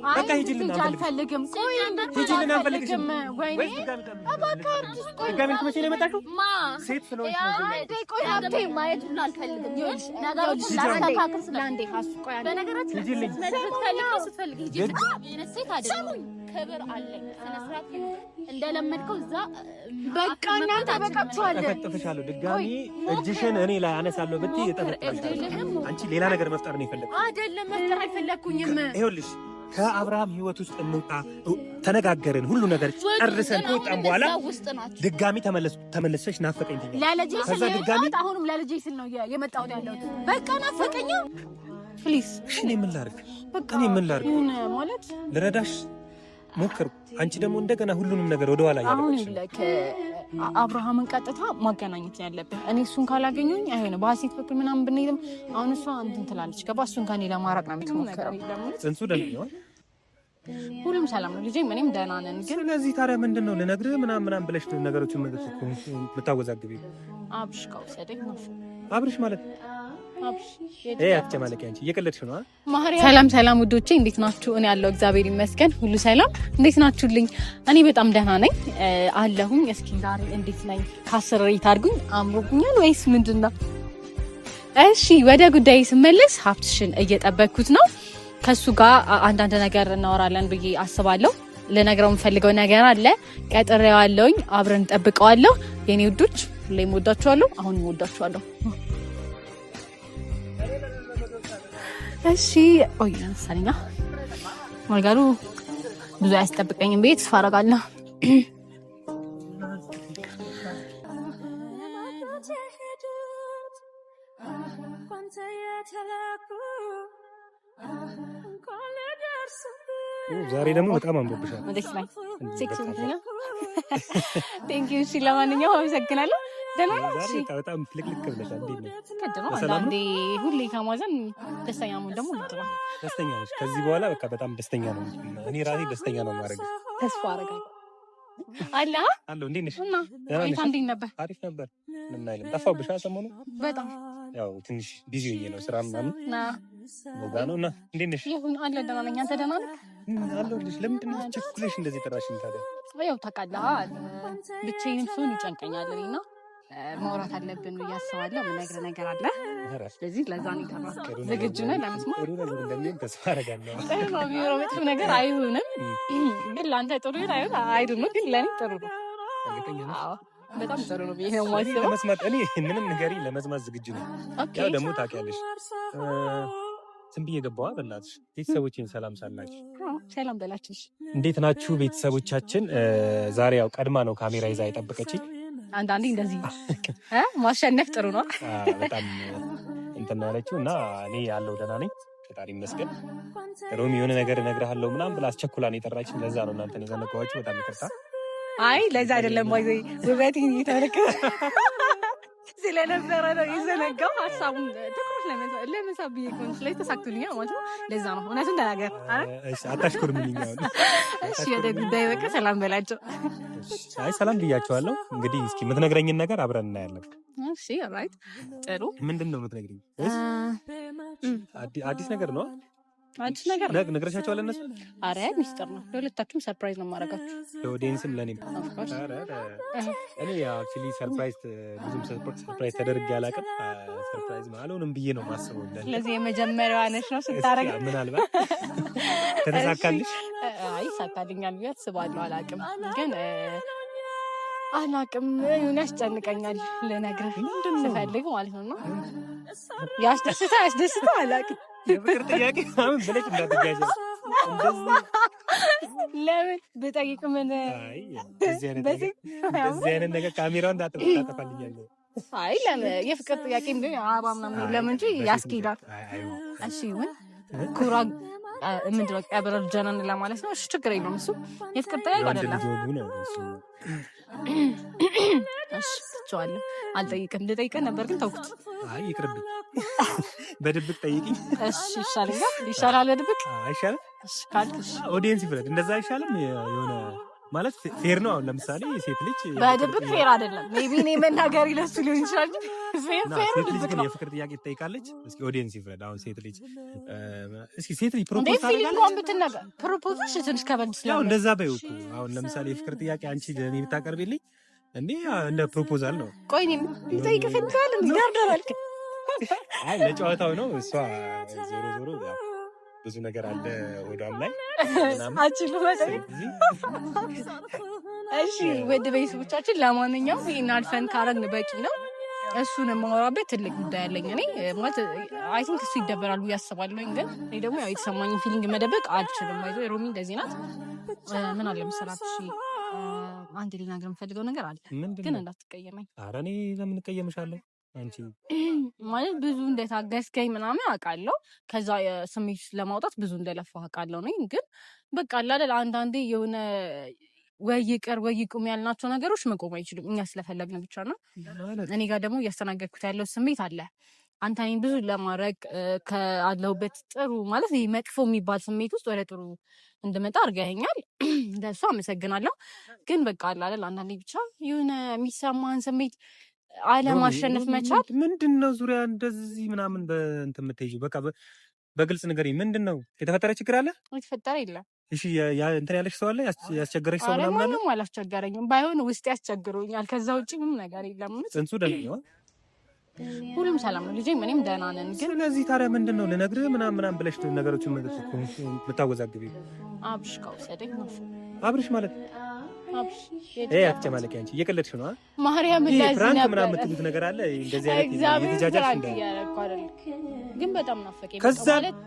በቃ ሂጂልን አልፈልግም። ቆይ ሂጂልን አልፈልግም። ወይኔ ድጋሚ መቼ ነው የመጣሽው? ሴት ስለሆንሽ ነው። ቆይ ሀብቴ ማየት ሁሉ አልፈልግም። ይኸውልሽ ነገሮች ላስተካክል ስለአንዴ አስቆይ አንዴ በነገራችን ሂጂልኝ ስትፈልጊ ሂጂልኝ። ሴት አይደለም ክብር አለኝ። ስነ ስርዓት እንደለመድከው እዛ በቃ እናንተ በቃችኋል። ተፈጥፈሻለሁ። ድጋሚ እጅሽን እኔ ላይ አነሳለሁ ብትይ እጠፈጥፋለሁ። አንቺ ሌላ ነገር መፍጠር ነው የፈለግሽው አይደለም? መፍጠር አልፈለኩኝም። ይኸውልሽ ከአብርሃም ህይወት ውስጥ እንውጣ ተነጋገርን። ሁሉ ነገር ጨርሰን ከወጣን በኋላ ድጋሚ ተመለሰሽ ናፈቀኝ ትኛለሽ። ለልጄ ስል ድጋሚ አሁንም ለልጄ ስል ነው የመጣሁት ያለሁት። በቃ ናፈቀኝ። ፕሊዝ እሺ እኔ ምን ላድርግ? በቃ እኔ ምን ላድርግ ማለት ልረዳሽ ሞክር። አንቺ ደግሞ እንደገና ሁሉንም ነገር ወደ ኋላ ያለሽ አብርሃምን ቀጥታ ማገናኘት ያለብን። እኔ እሱን ካላገኙኝ አይሆንም። በሀሴት በኩል ምናምን ብንሄድም አሁን እሷ እንትን ትላለች። ገባ? እሱን ከኔ ለማራቅ ነው የምትሞክረው። ጽንሱ ደህና ነው፣ ሁሉም ሰላም ነው። ልጄም እኔም ደህና ነን። ግን ስለዚህ ታዲያ ምንድን ነው ልነግርህ ምናምን ብለሽ ነገሮችን የምታወዛግቢው? አብርሽ ከወሰደኝ ነው። አብርሽ ማለት አትጨማለቂ አንቺ እየቀለድሽ ነው። ሰላም ሰላም ውዶቼ እንዴት ናችሁ? እኔ ያለው እግዚአብሔር ይመስገን ሁሉ ሰላም። እንዴት ናችሁልኝ? እኔ በጣም ደህና ነኝ አለሁኝ። እስኪ ዛሬ እንዴት ነኝ? ከአስር ሬት አድርጉኝ። አምሮብኛል ወይስ ምንድን ነው? እሺ ወደ ጉዳይ ስመለስ ሀብትሽን እየጠበቅኩት ነው። ከሱ ጋር አንዳንድ ነገር እናወራለን ብዬ አስባለሁ። ልነግረው የምፈልገው ነገር አለ። ቀጥሬዋለሁኝ። አብረን እንጠብቀዋለሁ። የኔ ውዶች ሁሌም ወዳችኋለሁ። አሁንም ወዳችኋለሁ። እሺ ኦይ ለምሳሌኛ ወልጋሩ ብዙ ያስጠብቀኝም ቤት ተስፋ አደርጋለሁ። ዛሬ ደግሞ በጣም አምሮብሻል። ቴንክ ዩ። እሺ ለማንኛውም አመሰግናለሁ። በጣም ፍልቅልቅ ብለሻል። አንዴ ሁሌ ከማዘን ደስተኛ መሆን ደግሞ ነው። ደስተኛ ነሽ? ከዚህ በኋላ በቃ በጣም ደስተኛ ነው። እኔ ራሴ ደስተኛ ነው ማድረግ ተስፋ አደርጋለሁ። አለሁ። እንዴት ነሽ? እንዴት ነበር? አሪፍ ነበር። ምን አይልም። ጠፋሁብሽ ሰሞኑን በጣም ያው ትንሽ ቢዚ ሆኜ ነው ስራ ምናምን ወጋ ነው። እና እንዴት ነሽ? ይሁን አለ። ደህና ነኝ። አንተ ደህና ነህ? አለሁልሽ። ለምንድን ነው ቸኩለሽ እንደዚህ ጠራሽኝ ታዲያ? ያው ታውቃለህ ብቻዬንም ስሆን ይጨንቀኛል እና ማውራት አለብን ብዬ አስባለሁ። የምነግርህ ነገር አለ። ስለዚህ ለዛ ነው የጠራሁት። ዝግጁ ነህ ለመስማት? ጥሩ ነገር እንደሚሆን ተስፋ አደርጋለሁ። ጥሩ ነው ቢሆን መጥፎ ነገር አይሆንም። ግን ለአንተ ጥሩ ይሁን አይደል ነው፣ ግን ለእኔ ጥሩ ነው። አዎ በጣም ጥሩ ነው ብዬ ነው የማስበው። ለመስማት እኔ ምንም ነገር ለመስማት ዝግጁ ነኝ። ያው ደግሞ ታውቂያለሽ ዝም ብዬ ገባዋ። በእናትሽ ቤተሰቦቼን ሰላም ሳላችሁ ሰላም በላችሁ። እንዴት ናችሁ ቤተሰቦቻችን? ዛሬ ያው ቀድማ ነው ካሜራ ይዛ የጠበቀችኝ። አንዳንዴ እንደዚህ ማሸነፍ ጥሩ ነው። በጣም እንትን ያለችው እና እኔ ያለው ደህና ነኝ ፈጣሪ ይመስገን። ሮሚ የሆነ ነገር እነግርሃለሁ ምናምን ብላ አስቸኩላን የጠራችን። ለዛ ነው እናንተን የዘነጋኋችሁ። በጣም ይቅርታ። አይ ለዛ አይደለም ወይ ውበቴን እየተመለከተ ስለነበረ ነው የዘነጋው። ሀሳቡን ትኩረት ለመሳብ ብዬ ከሆነ ላይ ተሳክቶልኛል ማለት ነው። ለዛ ነው እውነቱን ተናገር። አታሽኩርምልኝ። እሺ ወደ ጉዳይ በቃ ሰላም በላቸው። አይ ሰላም ብያቸዋለሁ። እንግዲህ እስኪ የምትነግረኝን ነገር አብረን እናያለን። እሺ ኦልራይት ጥሩ። ምንድን ነው የምትነግረኝ? አዲስ ነገር ነው? አዲስ ነገር ነግረሻቸዋል እነሱ? አረ ሚስጥር ነው። ለሁለታችሁም ሰርፕራይዝ ነው የማደርጋችሁ። ለኦዲየንስም ለእኔም። እኔ አክቹዋሊ ሰርፕራይዝ ብዙም ሰርፕራይዝ ተደርጌ አላውቅም። ሰርፕራይዝ አልሆንም ብዬ ነው የማስበው። ስለዚህ የመጀመሪያዋ ነች ነው ስታረግ። ምናልባት ከተሳካልሽ? አይ ይሳካልኛል ብዬ አስባለሁ። አላውቅም ግን አላውቅም ያስጨንቀኛል ልነግርህ ስፈልግ ማለት ነው። ያስደስታ አላውቅም። የፍቅር ጥያቄ ምናምን ብለሽ እንዳትጋጂ። ለምን ብጠይቅ ምን እንደዚህ አይነት ነገር ካሜራውን እንዳትጠፋልኛለሁ። አይ ለምን የፍቅር ጥያቄ እንደ አባ ምናምን ለምን እንጂ ያስኬዳል። እሺ ይሁን ኩራ ምንድን ነው ቀብረር ጀነን ለማለት ነው። እሺ ችግር የለውም። እሱ የፍቅር ጥያቄ አይደለም። እሺ ትቼዋለሁ። አልጠይቅም። ልጠይቅህ ነበር ግን ተውኩት። አይ ይቅርብኝ። በድብቅ ጠይቂኝ። እሺ ይሻላል። በድብቅ አይሻልም? እሺ ካልክሽ ኦዲየንስ ይፍረድ። እንደዛ አይሻልም? የሆነ ማለት ፌር ነው። አሁን ለምሳሌ ሴት ልጅ በድብቅ ፌር አይደለም። ሜቢ እኔ መናገር ይለሱ ሊሆን ይችላል። ሴት ልጅ ግን የፍቅር ጥያቄ ትጠይቃለች። እስኪ ኦዲየንስ ይፍረድ። አሁን ሴት ልጅ ሴት ልጅ ፕሮፖዝ ታደርጋለች። ፕሮፖዝ ትንሽ ከበድ ስለሆነ ያው እንደዛ በይው እኮ። አሁን ለምሳሌ የፍቅር ጥያቄ አንቺ ለኔ ብታቀርቢልኝ እንዴ እንደ ፕሮፖዛል ነው። ቆይ እኔ ልጠይቅ ፈልጋል እንዲያርዳልክ አይ ለጨዋታው ነው። እሷ ዞሮ ዞሮ ያው ብዙ ነገር አለ ወዳም ላይ አችሉ ማለት እሺ። ወደ ቤተሰቦቻችን ለማንኛውም ይሄን አልፈን ካረግን በቂ ነው። እሱን የማወራበት ትልቅ ጉዳይ አለኝ እኔ ማለት አይ ቲንክ እሱ ይደበራል ብዬ አስባለሁ። ግን እኔ ደግሞ ያው የተሰማኝን ፊሊንግ መደበቅ አልችልም። አይዞህ ሮሚ እንደዚህ ናት። ምን አለ መሰላችሁ አንድ ልናገር የምፈልገው ነገር አለ ግን እንዳትቀየመኝ። ኧረ እኔ ለምን እቀየምሻለሁ? አንቺ ማለት ብዙ እንደታገስከኝ ምናምን አውቃለሁ። ከዛ ስሜት ለማውጣት ብዙ እንደለፋህ አውቃለሁ ነኝ። ግን በቃ አይደል አንዳንዴ የሆነ ወይ ይቅር ወይ ይቁም ያልናቸው ነገሮች መቆም አይችሉም እኛ ስለፈለግን ብቻ ነው። እኔ ጋር ደግሞ እያስተናገድኩት ያለው ስሜት አለ። አንተ እኔን ብዙ ለማድረግ ካለሁበት ጥሩ ማለት ይሄ መጥፎ የሚባል ስሜት ውስጥ ወደ ጥሩ እንድመጣ አድርገኸኛል። እንደሱ አመሰግናለሁ። ግን በቃ አይደል አንዳንዴ ብቻ የሆነ የሚሰማህን ስሜት አለማሸነፍ መቻል ምንድነው? ዙሪያ እንደዚህ ምናምን በእንትን የምትይዥው በቃ በግልጽ ንገሪኝ። ምንድነው የተፈጠረ ችግር አለ? የተፈጠረ የለም። እሺ እንትን ያለሽ ሰው አለ? ያስቸገረሽ ሰው ምናምን አለ? ምንም አላስቸገረኝም። ባይሆን ውስጥ ያስቸግሮኛል። ከዛ ውጪ ምንም ነገር የለም። ጽንሱ ደህና ነው? ሁሉም ሰላም ነው። ልጄ ምንም ደህና ነን። ግን ስለዚህ ታዲያ ምንድነው ልነግርህ ምናምን ብለሽ ነገሮችን የምታወዛግቢው? አብርሽ ከወሰደኝ ነው። አብርሽ ማለት አትጨማለቂ አንቺ እየቀለድሽ ነው። ማርያም ፍራንክ ምናምን የምትሉት ነገር አለ እንደዚህ አይነት የተጃጃልሽ ግን በጣም ናፈቀኝ ማለት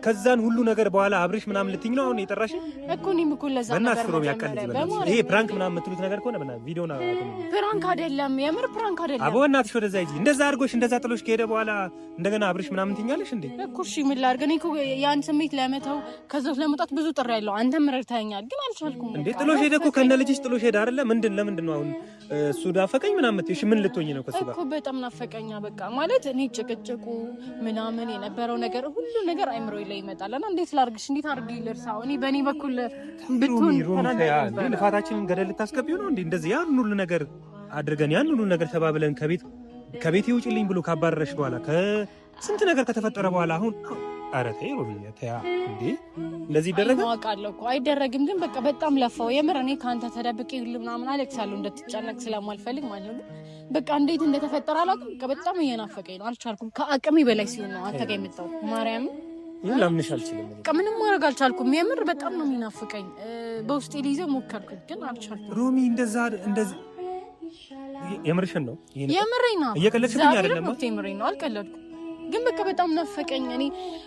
ከዛን ሁሉ ነገር በኋላ አብርሽ ምናምን ልትይኝ ነው አሁን የጠራሽ እኮ እኔም እኮ ለዛ ነገር ነው ያቀልጥ ይሄ ፕራንክ ምናምን የምትሉት ነገር ከሆነ ምናምን ቪዲዮና ፕራንክ አይደለም፣ የምር ፕራንክ አይደለም። አቦ እናትሽ ወደዛ ይጂ እንደዛ አድርጎሽ እንደዛ ጥሎሽ ከሄደ በኋላ እንደገና አብርሽ ምናምን ትይኛለሽ እንዴ? እኮ እሺ ምን ላድርግ? እኔ እኮ ያን ስሜት ለመተው ከዛው ለመውጣት ብዙ ጥሪ ያለው አንተም ረድተኸኛል፣ ግን አልቻልኩም። እንዴ ጥሎሽ ሄደ እኮ ከነ ልጅሽ ጥሎሽ ሄደ አይደለ? ለምንድን ነው አሁን እሱ ናፈቀኝ ምናምን የምትይሽ? ምን ልትሆኚ ነው ከሱ ጋር? እኮ በጣም ናፈቀኛ በቃ ማለት እኔ ጭቅጭቁ ምናምን የነበረው ነገር ሁሉ ነገር አይምሮዬ ላይ ይመጣልና እንዴት ላድርግሽ? እንዴት አድርጌ ልርሳው? እኔ በእኔ በኩል ብትሆን ልፋታችንን ገደል ልታስገቢው ነው እንዴ? እንደዚህ ያን ሁሉ ነገር አድርገን ያን ሁሉ ነገር ተባብለን ከቤት ይውጭልኝ ብሎ ካባረረሽ በኋላ ከስንት ነገር ከተፈጠረ በኋላ አሁን ኧረ ተይ ሮሚያ ተያ እንዴ እንደዚህ ይደረጋል? አውቃለሁ እኮ አይደረግም፣ ግን በቃ በጣም ለፋው የምር። እኔ ከአንተ ተደብቄ ሁሉ ምናምን አለቅሳለሁ እንድትጨነቅ ስለማልፈልግ ማለት ነው። በቃ እንዴት እንደተፈጠረ አላውቅም። በቃ በጣም እየናፈቀኝ ነው። አልቻልኩም። ከአቅሜ በላይ ሲሆን ነው አንተ ጋር የመጣሁት ማርያም ይሄን ላምንሽ አልችልም። በቃ ምንም ማድረግ አልቻልኩም። የምር በጣም ነው የሚናፍቀኝ። በውስጤ ሊይዘው ሞከርኩኝ ግን አልቻልኩም። ሮሚ እንደዚህ የምርሽን ነው? የምሬን ነው። እየቀለድሽብኝ አይደለም? የምሬን ነው። አልቀለድኩም። ግን በቃ በጣም ናፈቀኝ። እኔ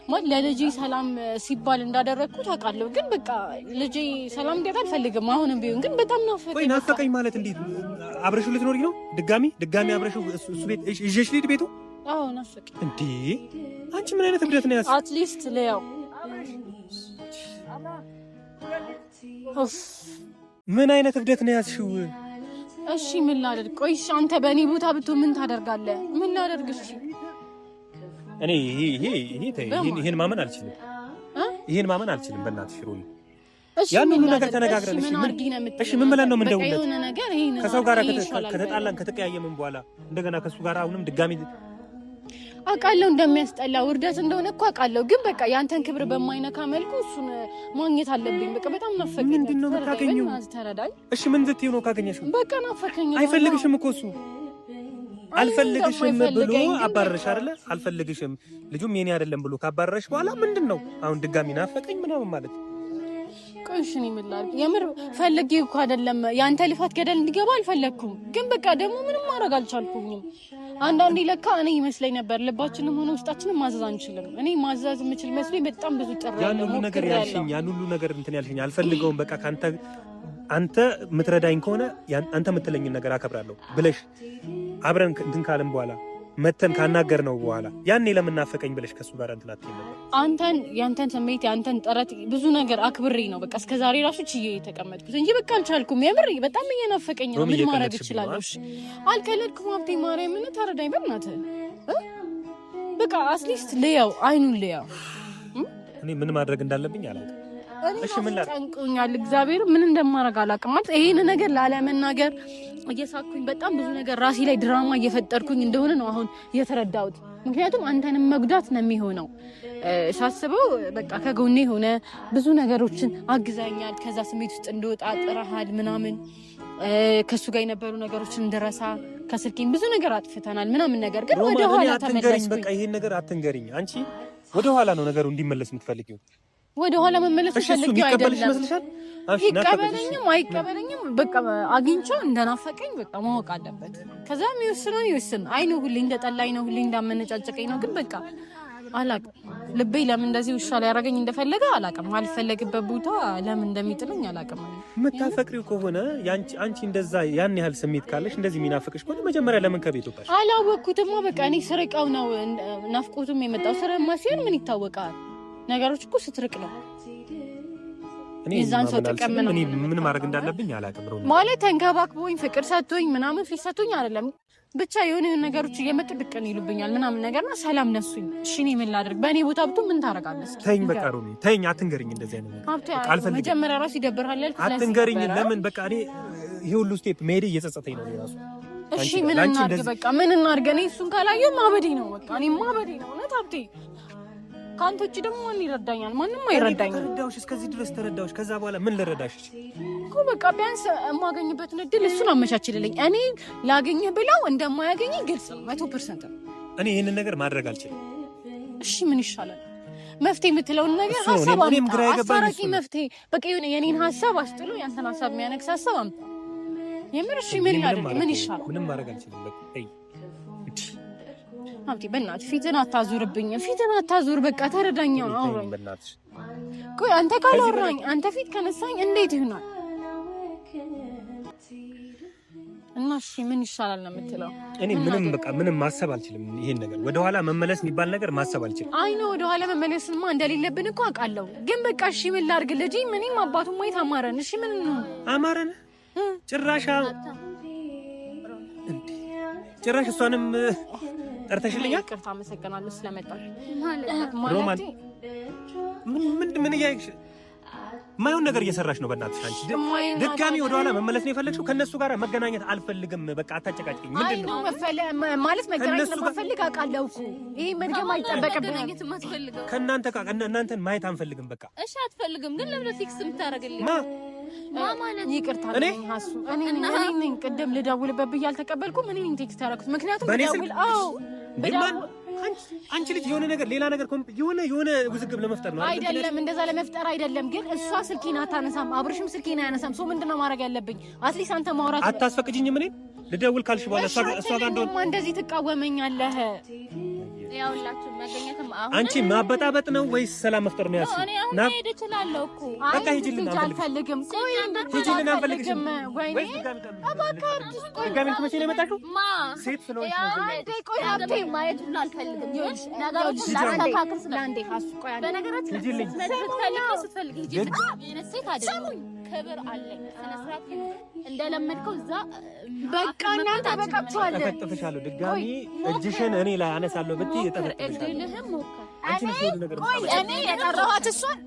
ማለት ለልጄ ሰላም ሲባል እንዳደረግኩት አውቃለሁ። ግን በቃ ልጄ ሰላም እንዲያጣ አልፈልግም። አሁንም ቢሆን ግን በጣም ናፈቀኝ። ወይ ናፈቀኝ ማለት እንዴት? አብረሽው ልትኖሪ ነው? ድጋሚ አብረሽው እሱ ቤት ይዤሽ ልሂድ ቤቱ? አዎ ናፈቀኝ። እንዴ አንቺ ምን አይነት እብደት ነው ያዝሽው? አትሊስት ለያው ምን አይነት እብደት ነው ያዝሽው? እሺ ምን ላደርግ? ቆይ አንተ በእኔ ቦታ ብትሆን ምን ታደርጋለህ? ምን ላደርግ? እሺ እኔ ይሄን ማመን አልችልም። ይሄን ማመን አልችልም። በእናትሽ ሮሚ ያን ሁሉ ነገር ተነጋግረን እሺ ምን ብለን ነው የምንደውልለት? ከሰው ጋር ከተጣላን ከተቀያየምን በኋላ እንደገና ከሱ ጋር አሁንም ድጋሚ አውቃለሁ እንደሚያስጠላ ውርደት እንደሆነ እኮ አውቃለሁ። ግን በቃ ያንተን ክብር በማይነካ መልኩ እሱን ማግኘት አለብኝ። በቃ በጣም ናፈቀኝ። ምንድነው የምታገኘው? ተረዳኝ። እሺ ምን ልትይው ነው ካገኘሽው? በቃ ናፈቀኝ። አይፈልግሽም እኮ እሱ አልፈልግሽም ብሎ አባረረሽ አይደለ? አልፈልግሽም ልጁም የኔ አይደለም ብሎ ካባረረሽ በኋላ ምንድነው አሁን ድጋሚ ናፈቀኝ ምናምን ማለት? ቆይሽን ይምላል የምር ፈልጌ እኮ አይደለም ያንተ ልፋት ገደል እንዲገባ አልፈለኩም። ግን በቃ ደግሞ ምንም ማድረግ አልቻልኩኝም። አንዳንዴ ለካ እኔ ይመስለኝ ነበር ልባችንም ሆነ ውስጣችንም ማዘዝ አንችልም። እኔ ማዘዝ የምችል መስሎኝ በጣም ብዙ ጥሪ ያን ሁሉ ነገር ያልሽኝ እንትን ያልሽኝ አልፈልገውም በቃ አንተ የምትረዳኝ ከሆነ አንተ የምትለኝን ነገር አከብራለሁ ብለሽ አብረን እንትን ካልን በኋላ መተን ካናገር ነው በኋላ ያኔ ለምናፈቀኝ ብለሽ ከሱ ጋር እንትን አትይም ነበር። ያንተን ስሜት ያንተን ጥረት ብዙ ነገር አክብሬ ነው በቃ እስከዛሬ ራሱ ችዬ የተቀመጥኩት እንጂ በቃ አልቻልኩም። የምር በጣም እየናፈቀኝ ነው። ምን ማድረግ እችላለሁ? እሺ አልቀለድኩም። ሀብቴ ማርያም ምን ተረዳኝ በእናትህ። በቃ አትሊስት ልያው አይኑን ልያው። እኔ ምን ማድረግ እንዳለብኝ አላውቅም። እሺ ምን ላድርግ? ጨንቆኛል። እግዚአብሔር ምን እንደማደርግ አላውቅም። ማለት ይሄን ነገር ላለመናገር እየሳኩኝ በጣም ብዙ ነገር ራሴ ላይ ድራማ እየፈጠርኩኝ እንደሆነ ነው አሁን የተረዳሁት። ምክንያቱም አንተንም መጉዳት ነው የሚሆነው ሳስበው። በቃ ከጎኔ ሆነ ብዙ ነገሮችን አግዛኛል። ከዛ ስሜት ውስጥ እንደወጣ ጥረሃል ምናምን ከሱ ጋር የነበሩ ነገሮችን እንደረሳ ከስልኬን ብዙ ነገር አጥፍተናል ምናምን ነገር ግን ወደ ኋላ ተመለስኩኝ። በቃ ይሄን ነገር አትንገሪኝ። አንቺ ወደ ኋላ ነው ነገሩ እንዲመለስ የምትፈልጊው። ወደ ኋላ መመለስ ፈልጊው አይደለም። ይቀበለኝም አይቀበለኝም በቃ አግኝቼው እንደናፈቀኝ በቃ ማወቅ አለበት። ከዛ የሚወስነው ይወስን። አይ ነው ሁሌ እንደጠላኝ ነው ሁሌ እንዳመነጫጨቀኝ ነው። ግን በቃ አላቅም ልቤ ለምን እንደዚህ ውሻ ላይ ያደረገኝ እንደፈለገ አላቅም። አልፈለግበት ቦታ ለምን እንደሚጥለኝ አላቅም። የምታፈቅሪው ከሆነ አንቺ እንደዛ ያን ያህል ስሜት ካለሽ እንደዚህ የሚናፍቅሽ ከሆነ መጀመሪያ ለምን ከቤት ወጣሽ? አላወቅኩትማ። በቃ እኔ ስርቀው ነው ናፍቆቱም የመጣው። ስረማ ሲሆን ምን ይታወቃል? ነገሮች እኮ ስትርቅ ነው። የዛን ሰው ጥቅም ነው። ምን ማድረግ እንዳለብኝ አላቅም። ማለት ተንከባክቦኝ ፍቅር ሰጥቶኝ ምናምን ፊት ሰጥቶኝ አይደለም ብቻ የሆነ ነገሮች እየመጡ ድቅን ይሉብኛል ምናምን ነገርና ሰላም ነሱኝ። እሺ እኔ ምን ላድርግ? በእኔ ቦታ ብቱ ምን ታረጋለህ? ተይኝ በቃ ሮሚ ተይኝ፣ አትንገሪኝ እንደዚህ አይነት ነገር አልፈልግም። መጀመሪያ ራሱ ይደብርሃል ያልኩት አትንገሪኝ። ለምን በቃ እኔ ይሄ ሁሉ ስቴፕ መሄድ እየጸጸተኝ ነው ራሱ። እሺ ምን እናድርግ? በቃ ምን እናድርግ? እኔ እሱን ካላየሁ ማበዴ ነው። በቃ እኔ ማበዴ ነው። እውነት ሀብቴ ከአንተ ውጭ ደግሞ ማን ይረዳኛል? ማንም አይረዳኝም። ተረዳሁሽ፣ እስከዚህ ድረስ ተረዳሁሽ። ከዛ በኋላ ምን ልረዳሽ እኮ በቃ ቢያንስ የማገኝበትን እድል እሱን አመቻችልልኝ። እኔ ላገኝህ ብለው እንደማያገኘኝ ግልጽ ነው 100%። እኔ ይህንን ነገር ማድረግ አልችልም። እሺ ምን ይሻላል? መፍትሄ የምትለውን ነገር ሀሳብ አምጣ። አስታራቂ መፍትሄ በቃ የሆነ የኔን ሀሳብ አስጥሎ ያንተን ሀሳብ የሚያነግስ ሀሳብ አምጣ። የምር እሺ ምን ላድርግ? ምን ይሻላል? ምንም ማድረግ አልችልም። በቃ ሀብቴ በእናትህ ፊትን አታዙርብኝ። ፊትን አታዙር። በቃ ተረዳኛ። አውራኝ በእናትሽ። ቆይ አንተ ካላወራኝ አንተ ፊት ከነሳኝ እንዴት ይሆናል? እና እሺ ምን ይሻላል ነው የምትለው? እኔ ምንም በቃ ምንም ማሰብ አልችልም። ይሄን ነገር ወደኋላ መመለስ የሚባል ነገር ማሰብ አልችልም። አይ ነው ወደኋላ መመለስማ እንደሌለብን እኮ አውቃለሁ። ግን በቃ እሺ ምን ላድርግ? ልጅ ምንም አባቱም ማየት አማረን። እሺ ምን ነው አማረን? ጭራሽ እሷንም ጠርተሽልኛል። ይቅርታ አመሰግናለሁ ስለመጣሽ። ሮማን ምን እያየሽ ማይሆን ነገር እየሰራሽ ነው። በእናትሽ አንቺ ድጋሚ ወደኋላ መመለስ ነው የፈለግሽው? ከነሱ ጋር መገናኘት አልፈልግም። በቃ አታጨቃጭቅኝ። ምንድን ነው ማለት መገናኘት ለማፈልግ አውቃለሁ እኮ ይሄ መድገም አይጠበቅብንም። እናንተን ማየት አንፈልግም። በቃ እሺ አትፈልግም፣ ግን ለምን ቴክስት የምታደርግልኝ? ማለት ይቅርታ ሀሱ እኔ ቅድም ልደውልበት ብዬ አልተቀበልኩም። እኔ ቴክስት ያደረኩት ምክንያቱም ብደውል አንቺ ልጅ የሆነ ነገር ሌላ ነገር የሆነ ውዝግብ ለመፍጠር ነው አይደለም? እንደዛ ለመፍጠር አይደለም። ግን እሷ ስልኬን አታነሳም፣ አብርሽም ስልኬን አያነሳም። ሰው ምንድነው ማድረግ ያለብኝ? አትሊስት አንተ ማውራት አታስፈቅጂኝም? እኔ ልደውል ካልሽ በኋላ እሷ ጋር እንደሆነ እንደዚህ ትቃወመኛለህ? ያውላችሁ መገኘትም አሁን አንቺ ማበጣበጥ ነው ወይስ ሰላም መፍጠር ነው ያልሽው? እኔ አሁን ሄድ እችላለሁ እኮ በቃ ሂጂልን። አልፈልግም። ቆይ ሂጂልን። አልፈልግም። ወይኔ ድጋሚ መቼ ነው የመጣሽው? ሴት ስለሆንሽ ነው። ቆይ ሀብቴ ማየት ሁሉ አልፈልግም። ነገሮች ላስተካክል ስለአንዴ ሀሱ ቆይ አንዴ ነገራችን ሂጂልኝ። ስትፈልግ ሂጂልኝ። ሴት አይደለም ክብር አለኝ። ስነ ስርዓት እንደለመድከው እዛ በቃ እናንተ በቃችኋል። እጠፍጥፍሻለሁ። ድጋሚ እጅሽን እኔ ላይ አነሳለሁ ብትይ እድልህም ሞከር። እኔ የጠራኋት እሷን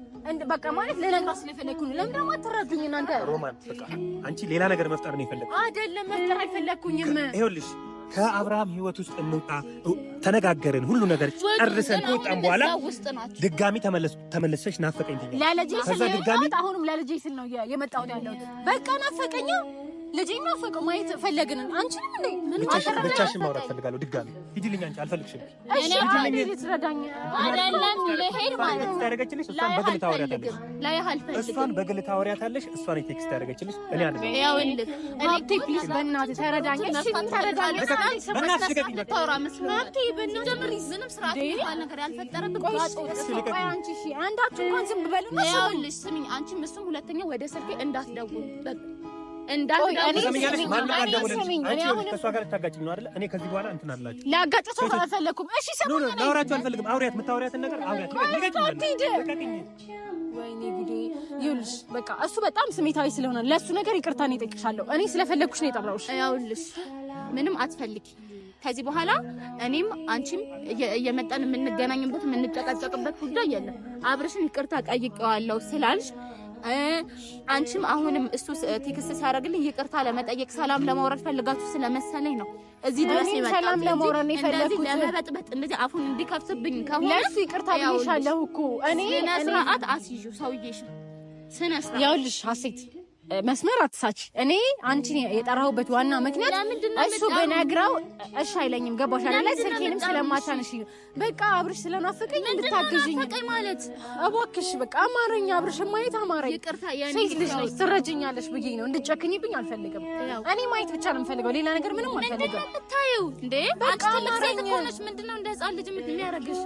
በቃ ማለት ልነግራት ስለፈለግኩ ነው። ለምን ደግሞ አትረዱኝ እናንተ? ሮማን በቃ አንቺ ሌላ ነገር መፍጠር ነው የፈለግኩት። አይደለም መፍጠር አልፈለግኩኝም። ይኸውልሽ ከአብርሃም ህይወት ውስጥ እንውጣ ተነጋገርን። ሁሉ ነገር ጨርሰን ከወጣን በኋላ ድጋሚ ተመለሰሽ ናፈቀኝ ትኛለሽ። ለልጄ ስል ነው አሁንም ለልጄ ስል ነው የመጣሁት ያለሁት። በቃ ናፈቀኝ። ልጄ ናፈቀው ማየት ፈለግን። አንቺንም እንዴ ምን ብቻሽን ማውራት ፈልጋለሁ። ድጋሚ ሂጂልኝ። አንቺ አልፈልግሽም። እሺ አንዴ ልትረዳኝ አይደለም ለሄድ ማለት ነው። ታደርገችልሽ እሷን በግል ታወሪያታለሽ። እሷን በግል ታወሪያታለሽ። እሷን ቴክስት ታደርገችልሽ። እኔ አይደለም ያውልህ እኔ ቴክስት በእናትህ ተረዳኝ። እሺ ተረዳኝ። በእናትሽ ልቀቂኝ። ታወራ መስሎኝ በእናትህ ጀምሪ። ምንም ስርዓት እንኳን ነገር ያልፈጠረብህ ቆይ አንቺ እሺ አንዳችሁ እንኳን ዝም በሉ ነው። ያውልሽ ስሚኝ፣ አንቺም እሱም ሁለተኛ ወደ ስልኬ እንዳትደውሉ ከእሷ ጋር ልታጋጭኝ ነው አይደለ? እኔ ከዚህ በኋላ እንትን አላችሁ ላጋጭው አልፈለኩም። እሺ ሰሞኑን ላወራችሁ አልፈልግም። አውሪያት፣ የምታወሪያትን ነገር አውሪያት። ወይኔ ጉዴ! ይኸውልሽ በቃ እሱ በጣም ስሜታዊ ስለሆነ ለእሱ ነገር ይቅርታ ነው እጠይቅሻለሁ። እኔ ስለፈለግኩሽ ነው የጠራሁሽ። ይኸውልሽ ምንም አትፈልጊ ከዚህ በኋላ እኔም አንቺም እየመጣን የምንገናኝበት የምንጨቃጨቅበት ጉዳይ የለም። አብርሽን ይቅርታ ጠይቄዋለሁ ስላልሽ አንቺም አሁንም እሱ ቴክስት ሲያደርግልኝ ይቅርታ ለመጠየቅ ሰላም ለማውራት ፈልጋችሁ ስለመሰለኝ ነው እዚህ ድረስ ይመጣል። ሰላም ለማውራት ነው የፈለኩት። ለመበጥበጥ እንደዚህ አፉን እንዲከፍትብኝ ከሆነ ለሱ ይቅርታ ብዬሻለሁ እኮ እኔ ስርዓት አስይዡ ሰውዬሽ ስነ ስርዓት ያውልሽ ሀሴት መስመር አትሳች። እኔ አንቺን የጠራሁበት ዋና ምክንያት እሱ በነግራው እሺ አይለኝም። ገባሽ አይደል? ስልኬንም ስለማታነሺ በቃ አብርሽ ስለናፈቀኝ እንድታግዥኝ ማለት እባክሽ። በቃ አማረኝ አብርሽ ማየት አማረኝ። ሴት ልጅ ነሽ ትረጅኛለሽ ብዬ ነው። እንድጨክኝብኝ አልፈልግም። እኔ ማየት ብቻ ነው የምፈልገው፣ ሌላ ነገር ምንም አልፈልግም። ታዩ እንዴ በቃ አማረኝ ሆነሽ ምንድነው እንደ ህፃን ልጅ የሚያረግሽ?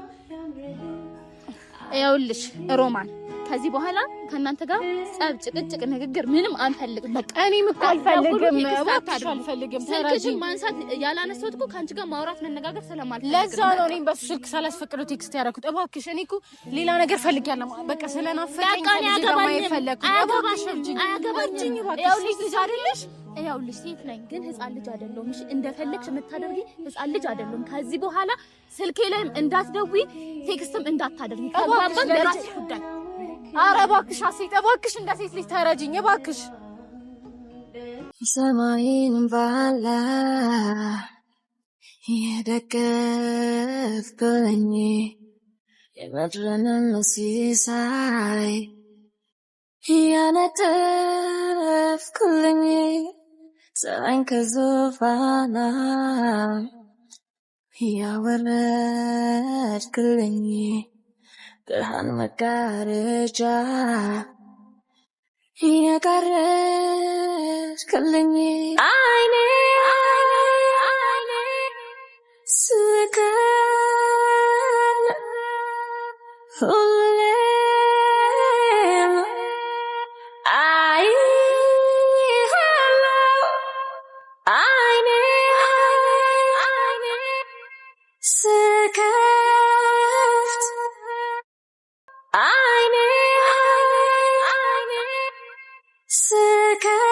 ያውልሽ ሮማን ከዚህ በኋላ ከእናንተ ጋር ጸብ፣ ጭቅጭቅ፣ ንግግር ምንም አንፈልግም። በቃ እኔም እኮ አልፈልግም። እባክሽ አልፈልግም። ተረጂኝ ማንሳት ያላነሳሁት እኮ ከአንቺ ጋር ማውራት መነጋገር ስለማልፈልግ ለዛ ነው እኔም በሱ ስልክ ሳላስፈቅደው ቴክስት ያደረኩት። እባክሽ እኔ እኮ ሌላ ነገር ፈልጊያለሁ። በቃ ስለናፈቀኝ አያገባኝም። ይኸውልሽ ልጅ አይደለሽ? ይኸውልሽ ሴት ነኝ ግን ህፃን ልጅ አይደለሁም። እሺ እንደፈለግሽ የምታደርጊ ህፃን ልጅ አይደለሁም። ከዚህ በኋላ ስልኬ ላይም እንዳትደውይ ቴክስትም እንዳታደርጊ። ከባባን ለራስሽ ጉዳይ። ኧረ እባክሽ ሀሴት እባክሽ እንደ ሴት ልጅ ተረጂኝ እባክሽ። ሰማይን ባላ የደገፍከኝ የምድርን ሲሳይ ያነጠፍክልኝ ፀሐይን ከዙፋና ያወረድክልኝ ብርሃን መጋረጃ ያጋረድክልኝ አይኔ ስከን ሁሌም አይሃለው አይኔ ስከፍት አይኔ ስከፍት